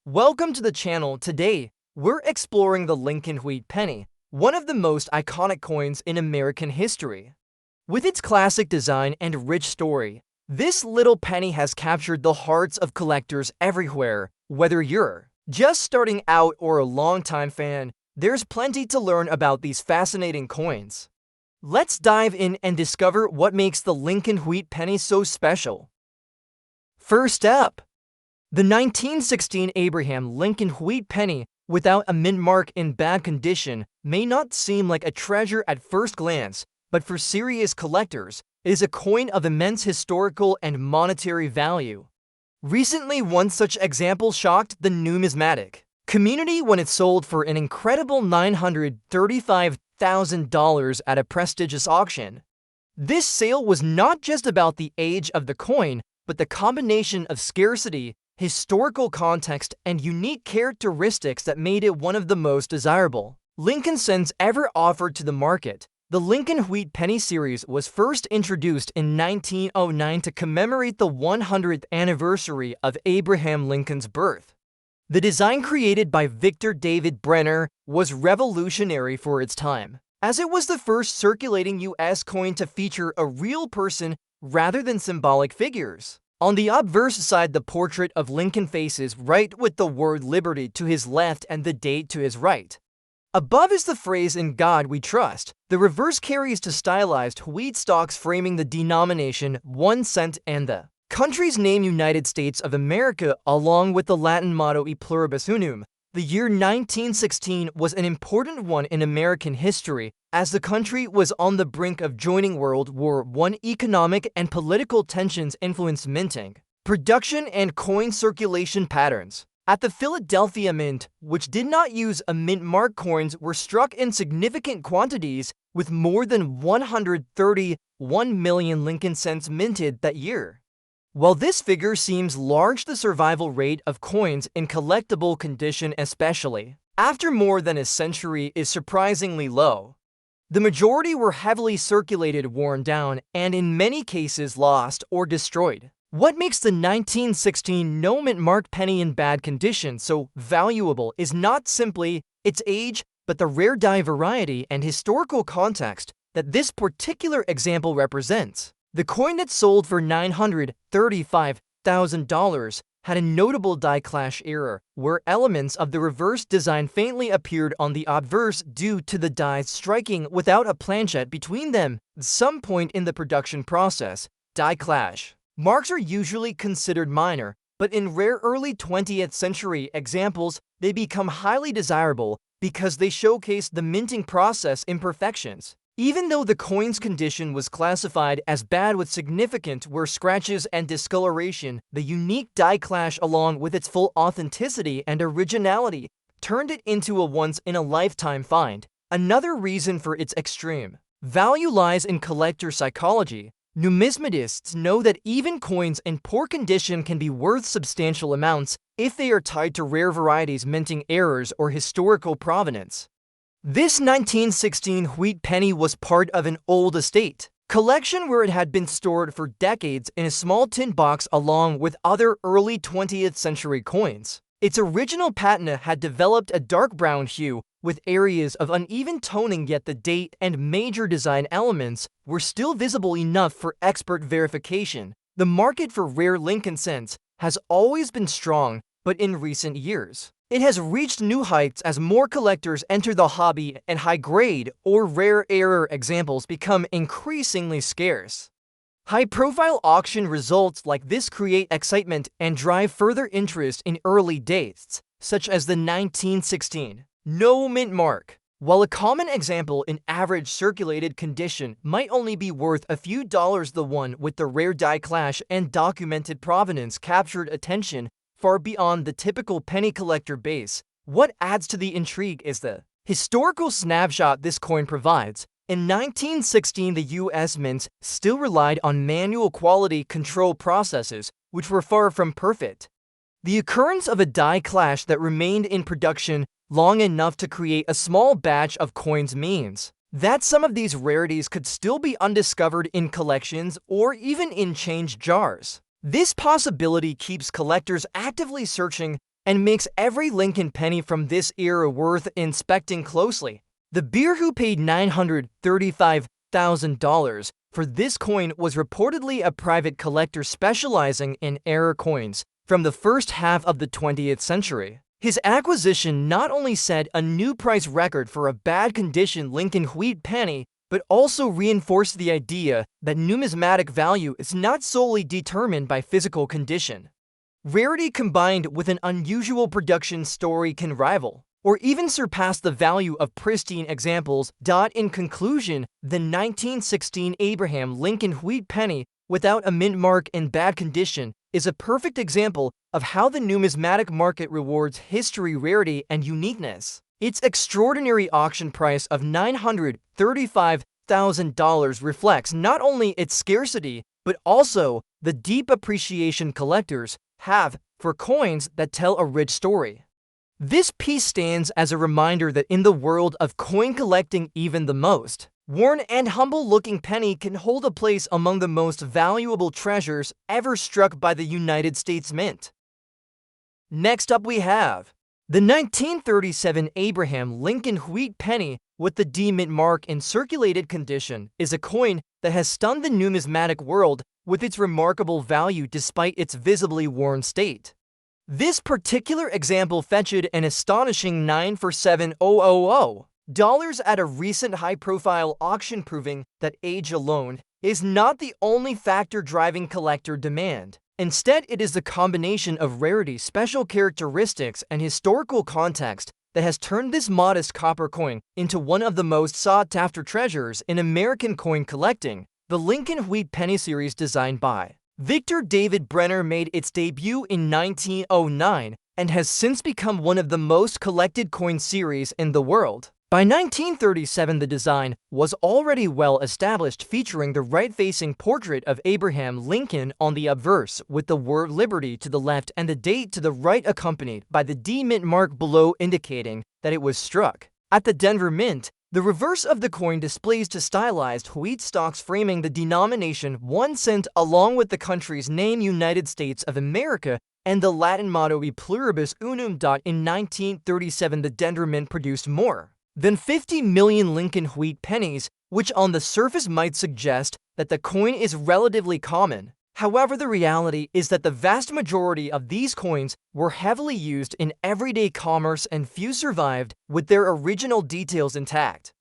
Welcome to the channel. Today, we're exploring the Lincoln Wheat Penny, one of the most iconic coins in American history. With its classic design and rich story, this little penny has captured the hearts of collectors everywhere. Whether you're just starting out or a longtime fan, there's plenty to learn about these fascinating coins. Let's dive in and discover what makes the Lincoln Wheat Penny so special. First up, the 1916 Abraham Lincoln Wheat Penny, without a mint mark in bad condition, may not seem like a treasure at first glance, but for serious collectors, it is a coin of immense historical and monetary value. Recently, one such example shocked the numismatic community when it sold for an incredible $935,000 at a prestigious auction. This sale was not just about the age of the coin, but the combination of scarcity, historical context, and unique characteristics that made it one of the most desirable Lincoln cents ever offered to the market. The Lincoln Wheat Penny series was first introduced in 1909 to commemorate the 100th anniversary of Abraham Lincoln's birth. The design, created by Victor David Brenner, was revolutionary for its time, as it was the first circulating U.S. coin to feature a real person rather than symbolic figures. On the obverse side, the portrait of Lincoln faces right with the word liberty to his left and the date to his right. Above is the phrase "In God We Trust." The reverse carries two stylized wheat stalks framing the denomination 1 cent and the country's name, United States of America, along with the Latin motto E Pluribus Unum. The year 1916 was an important one in American history, as the country was on the brink of joining World War I. Economic and political tensions influenced minting, production, and coin circulation patterns. At the Philadelphia Mint, which did not use a mint mark, coins were struck in significant quantities, with more than 131 million Lincoln cents minted that year. While this figure seems large, the survival rate of coins in collectible condition, especially after more than a century, is surprisingly low. The majority were heavily circulated, worn down, and in many cases lost or destroyed. What makes the 1916 no mint mark penny in bad condition so valuable is not simply its age, but the rare die variety and historical context that this particular example represents. The coin that sold for $935,000 had a notable die clash error, where elements of the reverse design faintly appeared on the obverse due to the dies striking without a planchet between them. At some point in the production process, die clash marks are usually considered minor, but in rare early 20th century examples, they become highly desirable because they showcase the minting process imperfections. Even though the coin's condition was classified as bad with significant wear scratches and discoloration, the unique die clash, along with its full authenticity and originality, turned it into a once-in-a-lifetime find. Another reason for its extreme value lies in collector psychology. Numismatists know that even coins in poor condition can be worth substantial amounts if they are tied to rare varieties, minting errors, or historical provenance. This 1916 wheat penny was part of an old estate collection where it had been stored for decades in a small tin box along with other early 20th century coins. Its original patina had developed a dark brown hue with areas of uneven toning, yet the date and major design elements were still visible enough for expert verification. The market for rare Lincoln cents has always been strong, but in recent years, it has reached new heights as more collectors enter the hobby and high-grade or rare error examples become increasingly scarce. High-profile auction results like this create excitement and drive further interest in early dates, such as the 1916 no mint mark. While a common example in average circulated condition might only be worth a few dollars, the one with the rare die clash and documented provenance captured attention far beyond the typical penny collector base. What adds to the intrigue is the historical snapshot this coin provides. In 1916, the U.S. Mint still relied on manual quality control processes, which were far from perfect. The occurrence of a die clash that remained in production long enough to create a small batch of coins means that some of these rarities could still be undiscovered in collections or even in change jars. This possibility keeps collectors actively searching and makes every Lincoln penny from this era worth inspecting closely. The beer who paid $935,000 for this coin was reportedly a private collector specializing in error coins from the first half of the 20th century. His acquisition not only set a new price record for a bad-condition Lincoln wheat penny, but also reinforced the idea that numismatic value is not solely determined by physical condition. Rarity combined with an unusual production story can rival, or even surpass the value of pristine examples. In conclusion, the 1916 Abraham Lincoln wheat penny without a mint mark in bad condition is a perfect example of how the numismatic market rewards history, rarity, and uniqueness. Its extraordinary auction price of $935,000 reflects not only its scarcity, but also the deep appreciation collectors have for coins that tell a rich story. This piece stands as a reminder that in the world of coin collecting, even the most worn and humble-looking penny can hold a place among the most valuable treasures ever struck by the United States Mint. Next up we have the 1937 Abraham Lincoln wheat penny with the D mint mark in circulated condition is a coin that has stunned the numismatic world with its remarkable value despite its visibly worn state. This particular example fetched an astonishing $9 for $7,000 at a recent high-profile auction, proving that age alone is not the only factor driving collector demand. Instead, it is the combination of rarity, special characteristics, and historical context that has turned this modest copper coin into one of the most sought-after treasures in American coin collecting. The Lincoln wheat penny series, designed by Victor David Brenner, made its debut in 1909 and has since become one of the most collected coin series in the world. By 1937, the design was already well established, featuring the right-facing portrait of Abraham Lincoln on the obverse, with the word Liberty to the left and the date to the right, accompanied by the D mint mark below indicating that it was struck at the Denver Mint. The reverse of the coin displays two stylized wheat stalks framing the denomination 1 cent along with the country's name, United States of America, and the Latin motto E pluribus unum. In 1937, the Denver Mint produced more than 50 million Lincoln wheat pennies, which on the surface might suggest that the coin is relatively common. However, the reality is that the vast majority of these coins were heavily used in everyday commerce and few survived with their original details intact.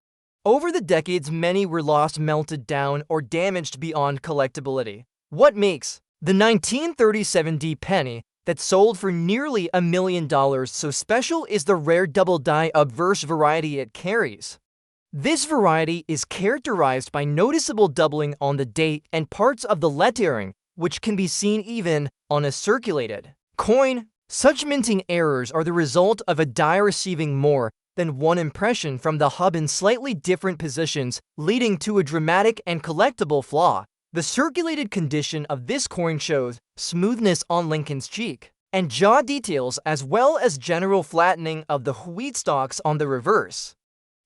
Over the decades, many were lost, melted down, or damaged beyond collectability. What makes the 1937 D penny that sold for nearly $1 million so special is the rare double-die obverse variety it carries. This variety is characterized by noticeable doubling on the date and parts of the lettering, which can be seen even on a circulated coin. Such minting errors are the result of a die receiving more than one impression from the hub in slightly different positions, leading to a dramatic and collectible flaw. The circulated condition of this coin shows smoothness on Lincoln's cheek and jaw details, as well as general flattening of the wheat stalks on the reverse.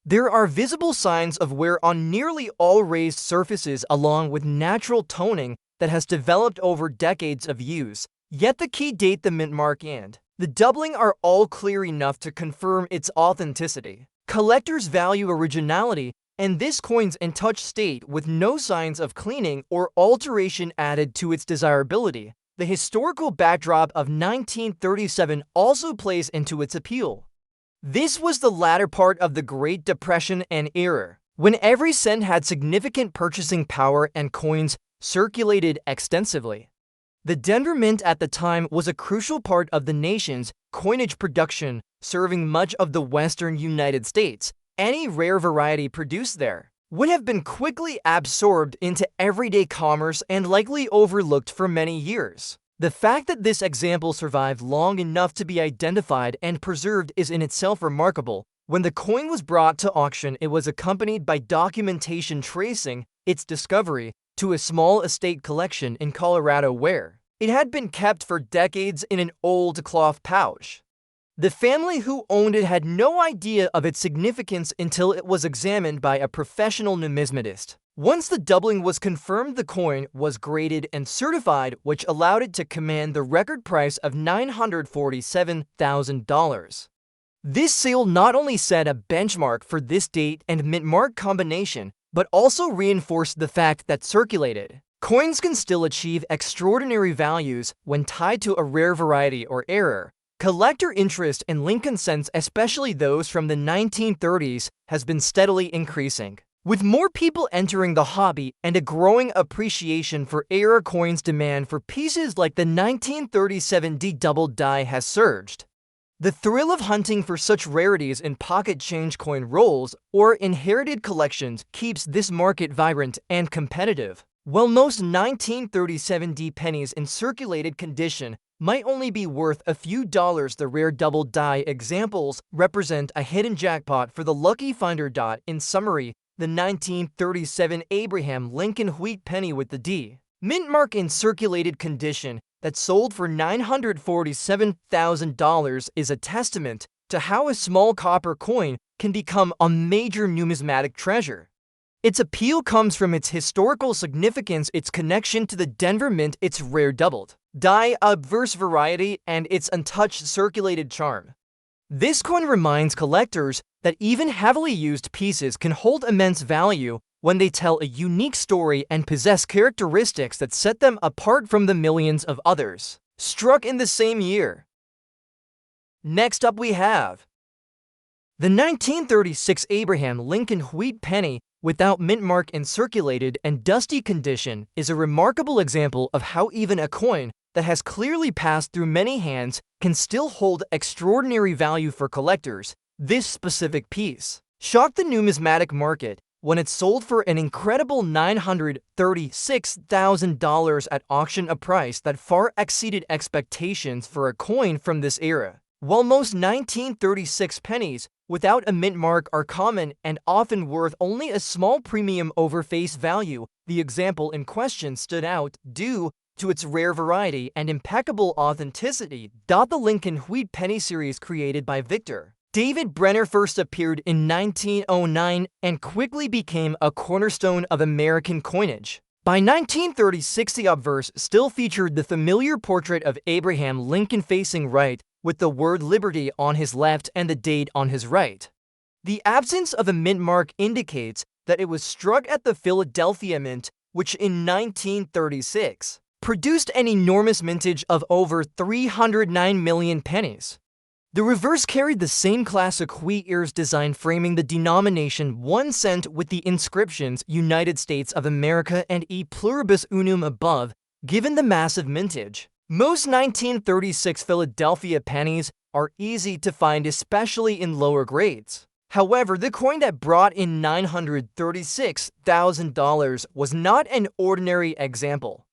There are visible signs of wear on nearly all raised surfaces, along with natural toning that has developed over decades of use. Yet the key date, the mint mark, and the doubling are all clear enough to confirm its authenticity. Collectors value originality, and this coin's in touch state with no signs of cleaning or alteration added to its desirability. The historical backdrop of 1937 also plays into its appeal. This was the latter part of the Great Depression and era, when every cent had significant purchasing power and coins circulated extensively. The Denver Mint at the time was a crucial part of the nation's coinage production, serving much of the western United States. Any rare variety produced there would have been quickly absorbed into everyday commerce and likely overlooked for many years. The fact that this example survived long enough to be identified and preserved is in itself remarkable. When the coin was brought to auction, it was accompanied by documentation tracing its discovery to a small estate collection in Colorado, where it had been kept for decades in an old cloth pouch. The family who owned it had no idea of its significance until it was examined by a professional numismatist. Once the doubling was confirmed, the coin was graded and certified, which allowed it to command the record price of $947,000. This sale not only set a benchmark for this date and mint mark combination, but also reinforced the fact that circulated coins can still achieve extraordinary values when tied to a rare variety or error. Collector interest in Lincoln cents, especially those from the 1930s, has been steadily increasing. With more people entering the hobby and a growing appreciation for era coins, demand for pieces like the 1937 D double die has surged. The thrill of hunting for such rarities in pocket change coin rolls or inherited collections keeps this market vibrant and competitive. While most 1937 D pennies in circulated condition might only be worth a few dollars, the rare double die examples represent a hidden jackpot for the lucky finder. In summary, the 1937 Abraham Lincoln wheat penny with the D mint mark in circulated condition that sold for $947,000 is a testament to how a small copper coin can become a major numismatic treasure. Its appeal comes from its historical significance, its connection to the Denver Mint, its rare doubled die obverse variety, and its untouched circulated charm. This coin reminds collectors that even heavily used pieces can hold immense value when they tell a unique story and possess characteristics that set them apart from the millions of others struck in the same year. Next up we have the 1936 Abraham Lincoln wheat penny without mint mark in circulated and dusty condition is a remarkable example of how even a coin that has clearly passed through many hands can still hold extraordinary value for collectors. This specific piece shocked the numismatic market when it sold for an incredible $936,000 at auction, a price that far exceeded expectations for a coin from this era. While most 1936 pennies without a mint mark are common and often worth only a small premium over face value, the example in question stood out due to its rare variety and impeccable authenticity. The Lincoln wheat penny series, created by Victor David Brenner, first appeared in 1909 and quickly became a cornerstone of American coinage. By 1936, the obverse still featured the familiar portrait of Abraham Lincoln facing right, with the word liberty on his left and the date on his right. The absence of a mint mark indicates that it was struck at the Philadelphia Mint, which in 1936 produced an enormous mintage of over 309 million pennies. The reverse carried the same classic wheat ears design, framing the denomination 1 cent with the inscriptions United States of America and E pluribus unum above. Given the massive mintage, most 1936 Philadelphia pennies are easy to find, especially in lower grades. However, the coin that brought in $936,000 was not an ordinary example.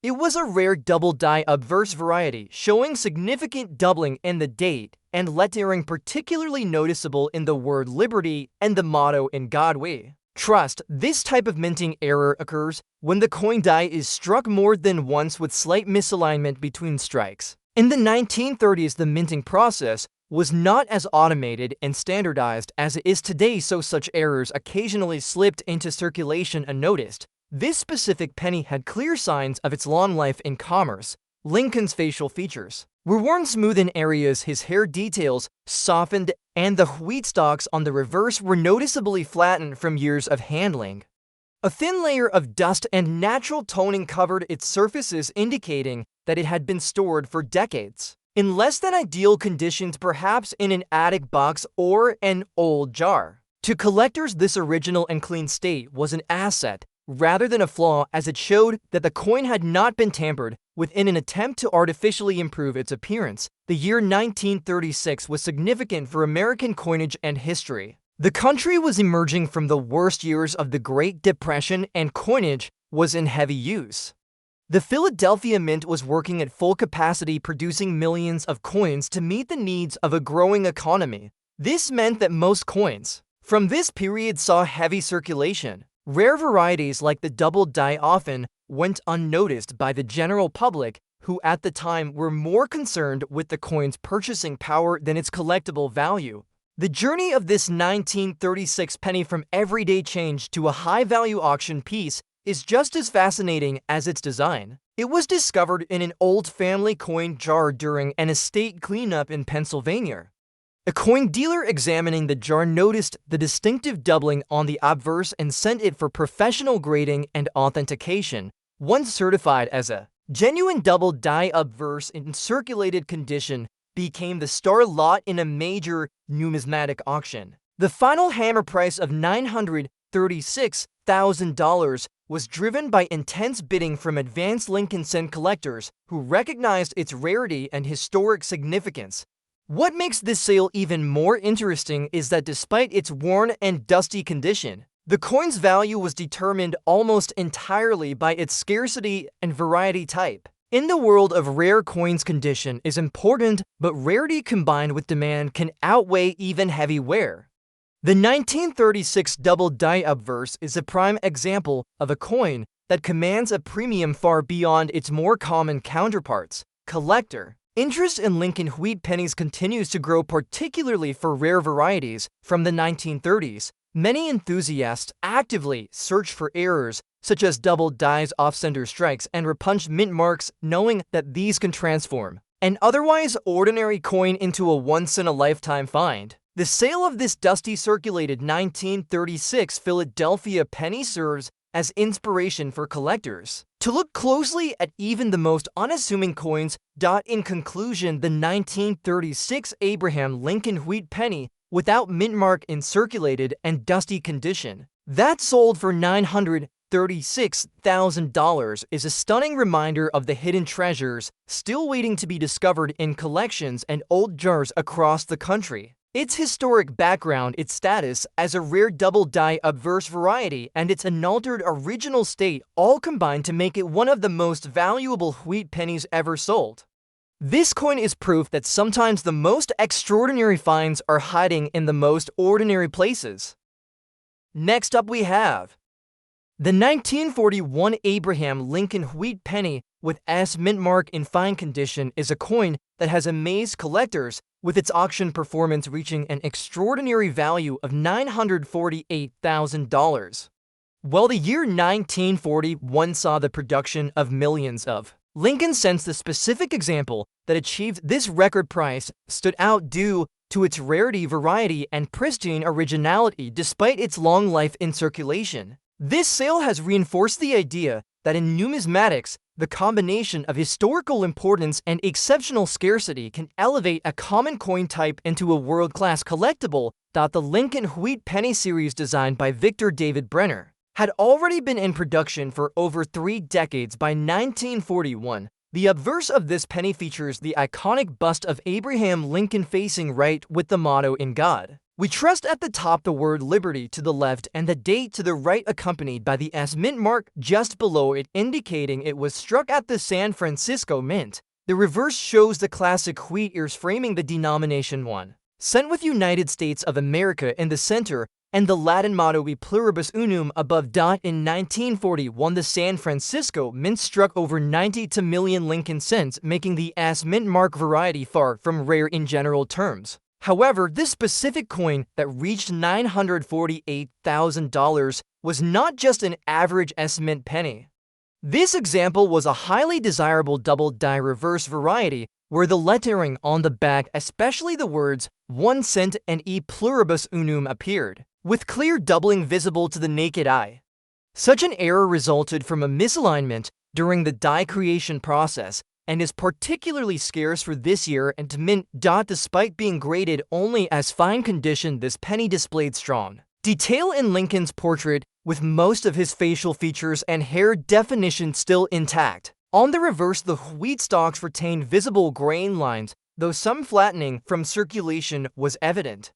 It was a rare double die obverse variety, showing significant doubling in the date and lettering particularly noticeable in the word liberty and the motto "In God We Trust." This type of minting error occurs when the coin die is struck more than once with slight misalignment between strikes. In the 1930s, the minting process was not as automated and standardized as it is today, so such errors occasionally slipped into circulation unnoticed. This specific penny had clear signs of its long life in commerce. Lincoln's facial features were worn smooth in areas, his hair details softened, and the wheat stalks on the reverse were noticeably flattened from years of handling. A thin layer of dust and natural toning covered its surfaces, indicating that it had been stored for decades in less than ideal conditions, perhaps in an attic box or an old jar. To collectors, this original and clean state was an asset rather than a flaw, as it showed that the coin had not been tampered with in an attempt to artificially improve its appearance. The year 1936 was significant for American coinage and history. The country was emerging from the worst years of the Great Depression, and coinage was in heavy use. The Philadelphia Mint was working at full capacity, producing millions of coins to meet the needs of a growing economy. This meant that most coins from this period saw heavy circulation. Rare varieties like the double die often went unnoticed by the general public, who at the time were more concerned with the coin's purchasing power than its collectible value. The journey of this 1936 penny from everyday change to a high-value auction piece is just as fascinating as its design. It was discovered in an old family coin jar during an estate cleanup in Pennsylvania. A coin dealer examining the jar noticed the distinctive doubling on the obverse and sent it for professional grading and authentication. Once certified as a genuine double die obverse in circulated condition, became the star lot in a major numismatic auction. The final hammer price of $936,000 was driven by intense bidding from advanced Lincoln cent collectors who recognized its rarity and historic significance. What makes this sale even more interesting is that despite its worn and dusty condition, the coin's value was determined almost entirely by its scarcity and variety type. In the world of rare coins, condition is important, but rarity combined with demand can outweigh even heavy wear. The 1936 double die obverse is a prime example of a coin that commands a premium far beyond its more common counterparts. Collector interest in Lincoln wheat pennies continues to grow, particularly for rare varieties from the 1930s. Many enthusiasts actively search for errors, such as double dies, off-center strikes, and repunched mint marks, knowing that these can transform an otherwise ordinary coin into a once-in-a-lifetime find. The sale of this dusty circulated 1936 Philadelphia penny serves as inspiration for collectors to look closely at even the most unassuming coins. In conclusion, the 1936 Abraham Lincoln wheat penny without mint mark in circulated and dusty condition that sold for $936,000 is a stunning reminder of the hidden treasures still waiting to be discovered in collections and old jars across the country. Its historic background, its status as a rare double die obverse variety, and its unaltered original state all combine to make it one of the most valuable wheat pennies ever sold. This coin is proof that sometimes the most extraordinary finds are hiding in the most ordinary places. Next up we have the 1941 Abraham Lincoln wheat penny with S mint mark in fine condition is a coin that has amazed collectors, with its auction performance reaching an extraordinary value of $948,000. While the year 1941 saw the production of millions of Lincoln cents, the specific example that achieved this record price stood out due to its rarity, variety, and pristine originality despite its long life in circulation. This sale has reinforced the idea that in numismatics, the combination of historical importance and exceptional scarcity can elevate a common coin type into a world-class collectible. The Lincoln wheat penny series, designed by Victor David Brenner, had already been in production for over 3 decades. By 1941, the obverse of this penny features the iconic bust of Abraham Lincoln facing right with the motto "In God We Trust" at the top, the word "Liberty" to the left, and the date to the right, accompanied by the S mint mark just below it, indicating it was struck at the San Francisco Mint. The reverse shows the classic wheat ears framing the denomination 1 cent with United States of America in the center, and the Latin motto "E pluribus unum" above. In 1941, the San Francisco Mint struck over 90 million Lincoln cents, making the S mint mark variety far from rare in general terms. However, this specific coin that reached $948,000 was not just an average S mint penny. This example was a highly desirable double die reverse variety where the lettering on the back, especially the words 1 cent and "E pluribus unum," appeared, with clear doubling visible to the naked eye. Such an error resulted from a misalignment during the die creation process and is particularly scarce for this year and to mint. Despite being graded only as fine condition, this penny displayed strong detail in Lincoln's portrait, with most of his facial features and hair definition still intact. On the reverse, the wheat stalks retained visible grain lines, though some flattening from circulation was evident.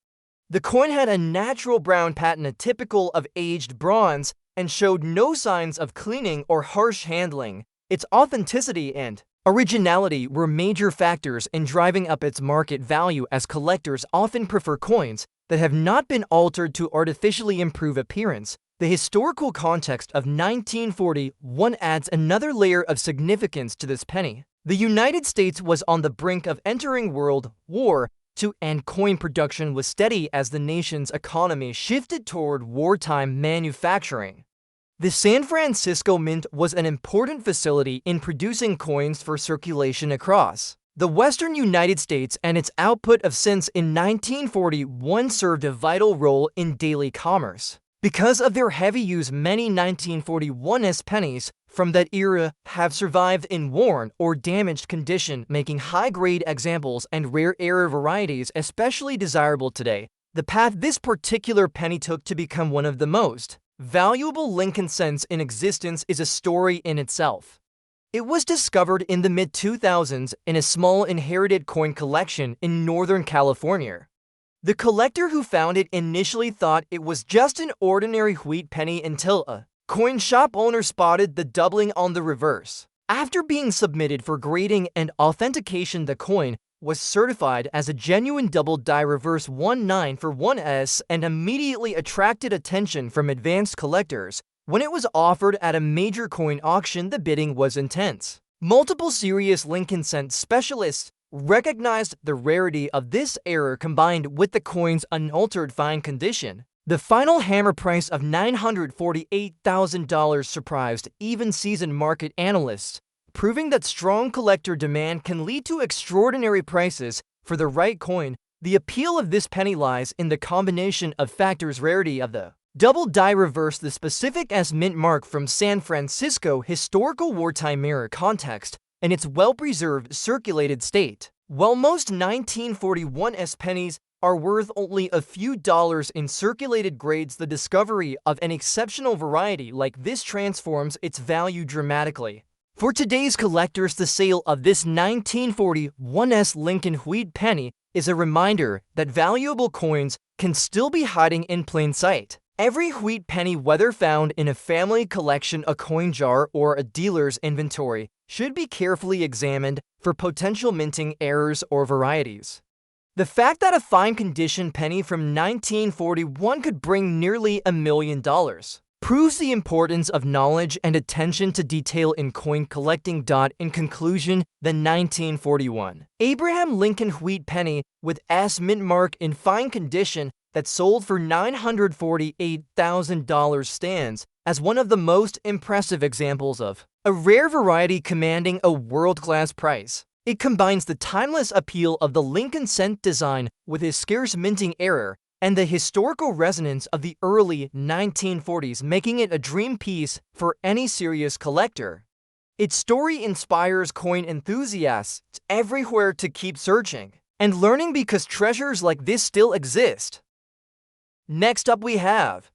The coin had a natural brown patina typical of aged bronze and showed no signs of cleaning or harsh handling. Its authenticity and originality were major factors in driving up its market value, as collectors often prefer coins that have not been altered to artificially improve appearance. The historical context of 1941 adds another layer of significance to this penny. The United States was on the brink of entering World War II, and coin production was steady as the nation's economy shifted toward wartime manufacturing. The San Francisco Mint was an important facility in producing coins for circulation across the western United States, and its output of cents in 1941 served a vital role in daily commerce. Because of their heavy use, many 1941's pennies from that era have survived in worn or damaged condition, making high-grade examples and rare era varieties especially desirable today. The path this particular penny took to become one of the most valuable Lincoln cents in existence is a story in itself. It was discovered in the mid-2000s in a small inherited coin collection in Northern California. The collector who found it initially thought it was just an ordinary wheat penny until a coin shop owner spotted the doubling on the reverse. After being submitted for grading and authentication, the coin was certified as a genuine double die reverse 19 for 1s and immediately attracted attention from advanced collectors. When it was offered at a major coin auction, the bidding was intense. Multiple serious Lincoln cent specialists recognized the rarity of this error combined with the coin's unaltered fine condition. The final hammer price of $948,000 surprised even seasoned market analysts, proving that strong collector demand can lead to extraordinary prices for the right coin. The appeal of this penny lies in the combination of factors: rarity of the double die reverse, the specific as mint mark from San Francisco, historical wartime era context, and its well-preserved circulated state. While most 1941's pennies are worth only a few dollars in circulated grades, the discovery of an exceptional variety like this transforms its value dramatically. For today's collectors, the sale of this 1941's Lincoln wheat penny is a reminder that valuable coins can still be hiding in plain sight. Every wheat penny, whether found in a family collection, a coin jar, or a dealer's inventory, should be carefully examined for potential minting errors or varieties. The fact that a fine condition penny from 1941 could bring nearly $1 million proves the importance of knowledge and attention to detail in coin collecting. In conclusion, the 1941 Abraham Lincoln wheat penny with S mint mark in fine condition that sold for $948,000 stands as one of the most impressive examples of a rare variety commanding a world-class price. It combines the timeless appeal of the Lincoln cent design with its scarce minting error and the historical resonance of the early 1940s, making it a dream piece for any serious collector. Its story inspires coin enthusiasts everywhere to keep searching and learning, because treasures like this still exist. Next up, we have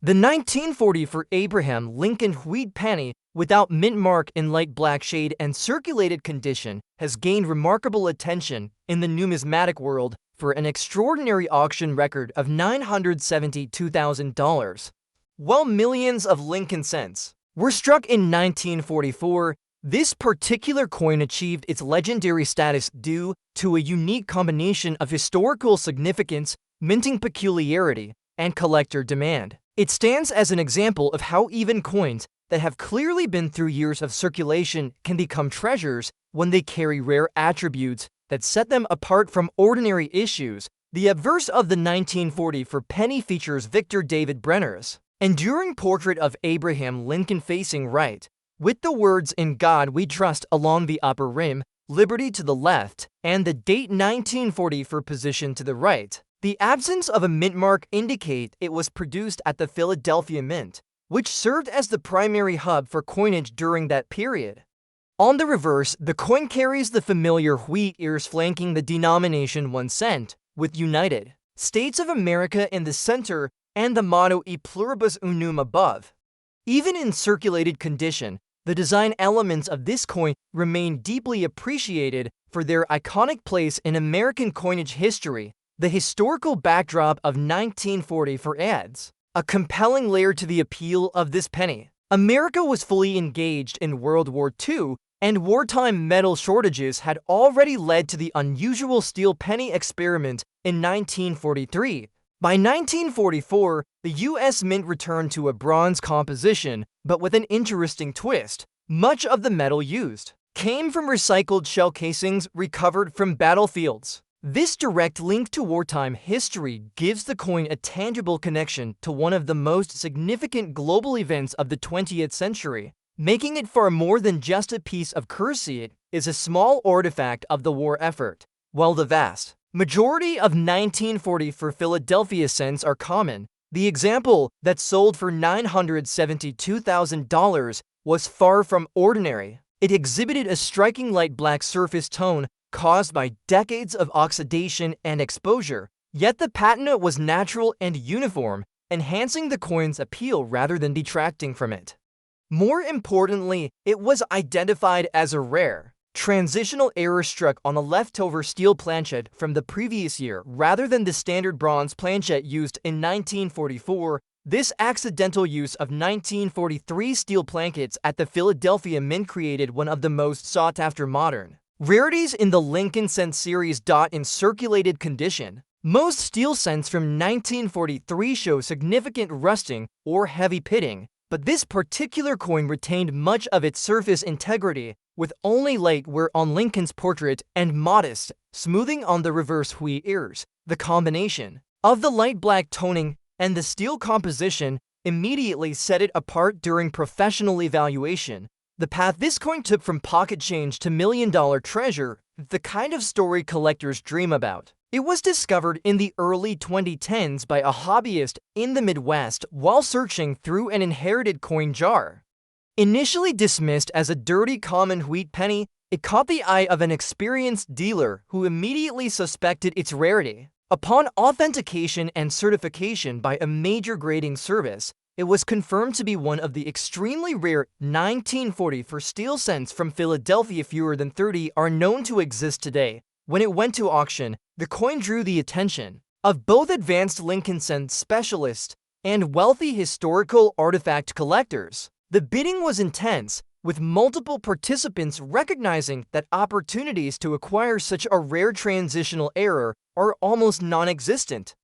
the 1940 for Abraham Lincoln wheat penny without mint mark in light black shade and circulated condition has gained remarkable attention in the numismatic world for an extraordinary auction record of $972,000. While millions of Lincoln cents were struck in 1944, this particular coin achieved its legendary status due to a unique combination of historical significance, minting peculiarity, and collector demand. It stands as an example of how even coins that have clearly been through years of circulation can become treasures when they carry rare attributes that set them apart from ordinary issues. The obverse of the 1940 for penny features Victor David Brenner's enduring portrait of Abraham Lincoln facing right, with the words "In God We Trust" along the upper rim, "Liberty" to the left, and the date 1940 for position to the right. The absence of a mint mark indicate it was produced at the Philadelphia Mint, which served as the primary hub for coinage during that period. On the reverse, the coin carries the familiar wheat ears flanking the denomination 1 cent, with United States of America in the center and the motto "E pluribus unum" above. Even in circulated condition, the design elements of this coin remain deeply appreciated for their iconic place in American coinage history. The historical backdrop of 1940 adds a compelling layer to the appeal of this penny. America was fully engaged in World War II, and wartime metal shortages had already led to the unusual steel penny experiment in 1943. By 1944, the U.S. Mint returned to a bronze composition, but with an interesting twist. Much of the metal used came from recycled shell casings recovered from battlefields. This direct link to wartime history gives the coin a tangible connection to one of the most significant global events of the 20th century, making it far more than just a piece of currency. It is a small artifact of the war effort. While the vast majority of 1940 for Philadelphia cents are common, the example that sold for $972,000 was far from ordinary. It exhibited a striking light black surface tone caused by decades of oxidation and exposure, yet the patina was natural and uniform, enhancing the coin's appeal rather than detracting from it. More importantly, it was identified as a rare, transitional error struck on a leftover steel planchet from the previous year rather than the standard bronze planchet used in 1944. This accidental use of 1943 steel plankets at the Philadelphia Mint created one of the most sought-after modern rarities in the Lincoln cent series. In circulated condition, most steel cents from 1943 show significant rusting or heavy pitting, but this particular coin retained much of its surface integrity, with only light wear on Lincoln's portrait and modest smoothing on the reverse wheat ears. The combination of the light black toning and the steel composition immediately set it apart during professional evaluation. The path this coin took from pocket change to million-dollar treasure, the kind of story collectors dream about. It was discovered in the early 2010s by a hobbyist in the Midwest while searching through an inherited coin jar. Initially dismissed as a dirty common wheat penny, it caught the eye of an experienced dealer who immediately suspected its rarity. Upon authentication and certification by a major grading service, it was confirmed to be one of the extremely rare 1940 for steel cents from Philadelphia. Fewer than 30 are known to exist today. When it went to auction, the coin drew the attention of both advanced Lincoln cent specialists and wealthy historical artifact collectors. The bidding was intense, with multiple participants recognizing that opportunities to acquire such a rare transitional error are almost non-existent.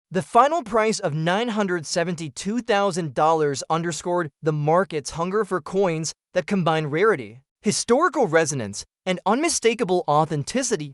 The final price of $972,000 underscored the market's hunger for coins that combine rarity, historical resonance, and unmistakable authenticity.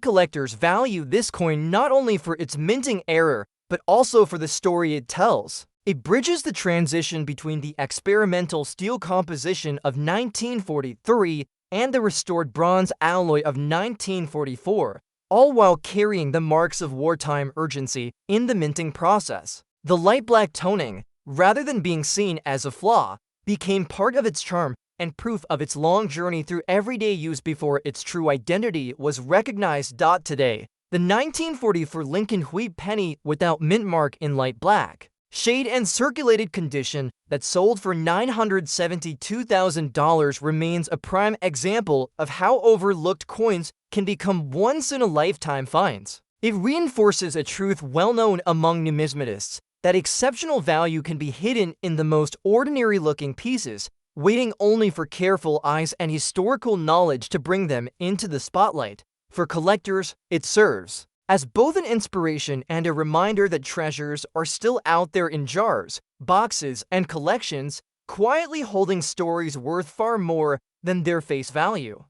Collectors value this coin not only for its minting error, but also for the story it tells. It bridges the transition between the experimental steel composition of 1943 and the restored bronze alloy of 1944, all while carrying the marks of wartime urgency in the minting process. The light black toning, rather than being seen as a flaw, became part of its charm and proof of its long journey through everyday use before its true identity was recognized. Today, the 1944 Lincoln wheat penny without mint mark in light black shade and circulated condition that sold for $972,000 remains a prime example of how overlooked coins can become once-in-a-lifetime finds. It reinforces a truth well-known among numismatists, that exceptional value can be hidden in the most ordinary-looking pieces, waiting only for careful eyes and historical knowledge to bring them into the spotlight. For collectors, it serves as both an inspiration and a reminder that treasures are still out there in jars, boxes, and collections, quietly holding stories worth far more than their face value.